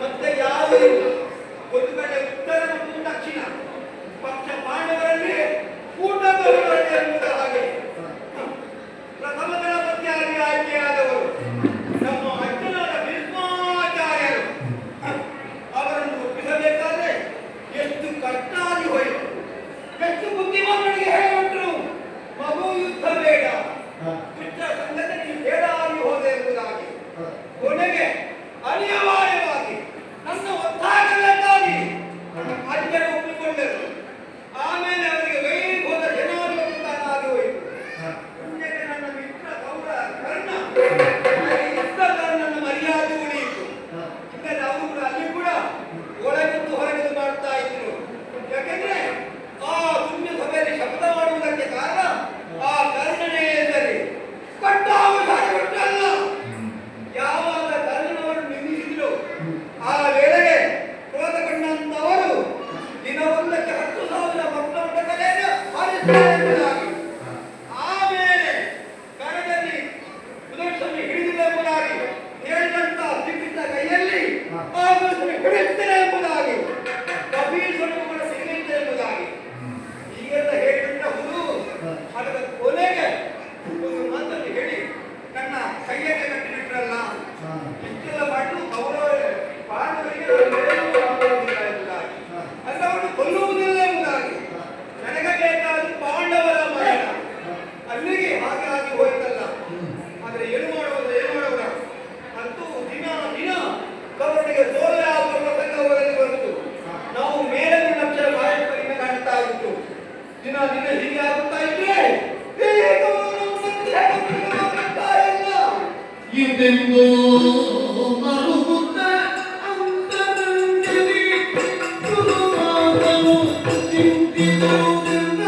ಮತ್ತೆ ಯಾರು ಇಲ್ಲ. ಒಂದು ಕಡೆ ಉತ್ತರ ಮತ್ತು ದಕ್ಷಿಣ ಪಕ್ಷ ಪಾಂಡವರಲ್ಲಿ ಕೂಟದವರಲ್ಲಿ ಎಂಬುದು ಹಾಗೆ. ಪ್ರಥಮ ಗಣಪತಿಯಾಗಿ ಆಯ್ಕೆಯಾದವರು ನಮ್ಮ ಅಜ್ಜನಾದ ಭೀಷ್ಮಾಚಾರ್ಯರು. ಅವರನ್ನು ಒಪ್ಪಿಸಬೇಕಾದ್ರೆ ಎಷ್ಟು ಕಷ್ಟ ಆಗಿ ಹೋಯಿತು. ಎಷ್ಟು ಬುದ್ಧಿಮಾನರಿಗೆ ಹೇಳಿಬಿಟ್ರು, ಮಗು ಯುದ್ಧ ಬೇಡ, ದುಷ್ಟ ಸಂಗತಿ ಬೇಡ ಆಗಿ ಹೋದೆ ಎಂಬುದಾಗಿ. ಕೊನೆಗೆ ಅನಿವಾರ್ಯವಾಗಿ ನನ್ನ ಒತ್ತಾಯಗಳಿಂದಾಗಿ ಅಜ್ಜರು ಒಪ್ಪಿಕೊಂಡರು. ಆಮೇಲೆ ಅವರಿಗೆ ವೈಭವದ ಜನಾಧಿಪತ್ಯನಾಗಿ ಹೋಯಿತು. ಮುಂದಕ್ಕೆ ನನ್ನ ಮಿತ್ರ ಕರ್ಣ ನನ್ನ ಮರ್ಯಾದೆ ಉಳಿಯಿತು. ಇಲ್ಲದೆ ಅವರು ಕೂಡ ಅಲ್ಲಿ ಕೂಡ ಒಳಗಿದ್ದು ಹೊರಗಿದ್ದು ಮಾಡ್ತಾ ಇದ್ರು. ಯಾಕೆಂದ್ರೆ ಆ ಪುಣ್ಯ ಸಭೆಯಲ್ಲಿ ಶಬ್ದ ಮಾಡುವುದಕ್ಕೆ ಕಾರಣ ಆ ಕರ್ಣನೇ ಸರಿ. ಕಟ್ಟಾವು ಸಾರಿಬಿಟ್ಟಲ್ಲ. ಯಾವಾಗ ಕರ್ಣನವರು ನಿಲ್ಲಿಸಿದ್ರು ಆ ವೇಳೆಗೆ ಕ್ರೋಧಗೊಂಡಂತವರು ದಿನವೊಂದಕ್ಕೆ 10,000 ಮಕ್ಕಳ ಕಲೆಯನ್ನು ಹಾರಿಸುವುದಾಗಿ. ಆಮೇಲೆ ಕರದಲ್ಲಿ ಸುದರ್ಶನ ಹಿಡಿದಿಲ್ಲ ಎಂಬುದಾಗಿ ಹೇಳಿದಂತ ಸಿಕ್ಕಿದ್ದ ಕೈಯಲ್ಲಿ ಆ ಸುದರ್ಶನ ಹಿಡಿಯುತ್ತೇನೆ ಎಂಬುದಾಗಿ, ಕಬೀರನ ಸಿಗಲಿಲ್ಲ ಎಂಬುದಾಗಿ ಹೀಗೆಲ್ಲ ಹೇಳಿದ್ರೆ ಹುದು. ಅದರ ಕೊನೆಗೆ ಒಂದು ಮಾತನ್ನು ಹೇಳಿ ನನ್ನ ಕೈಯಕ್ಕೆ ಕಟ್ಟಿಬಿಟ್ರಲ್ಲ, ಇಷ್ಟೆಲ್ಲ ಮಾಡಿ ಅವರ ಪಾಂಡವರಿಗೆ ಎಂಬುದಾಗಿ, ಅಲ್ಲ ಅವರು ಕೊಲ್ಲುವುದಿಲ್ಲ ಎಂಬುದಾಗಿ. ನನಗೆ ಬೇಕಾದ ಪಾಂಡವರ ಮರಣ ಅಲ್ಲಿಗೆ ಹಾಗಾಗಿ ಹೋಯ್ತಲ್ಲ. ಆದ್ರೆ ಏನು ಮಾಡೋದ ಅಂತೂ ದಿನ ಕವರಿಗೆ ಸೋಲ ಅವರಲ್ಲಿ ಬಂತು. ನಾವು ಮೇಲೆ ಅಕ್ಷರ ಭಾಷೆಗಳಿಂದ ಕಾಣ್ತಾ ಇತ್ತು. ದಿನ ಹೀಗೆ ಆಗುತ್ತಾ ಇದ್ರೆ ಇದೆಂದು ಮರುಗುತ್ತ ಅಂತರಂಗದಿ ಗುರುವಾದವು ಚಿಂತಿಸುವುದಿಲ್ಲ.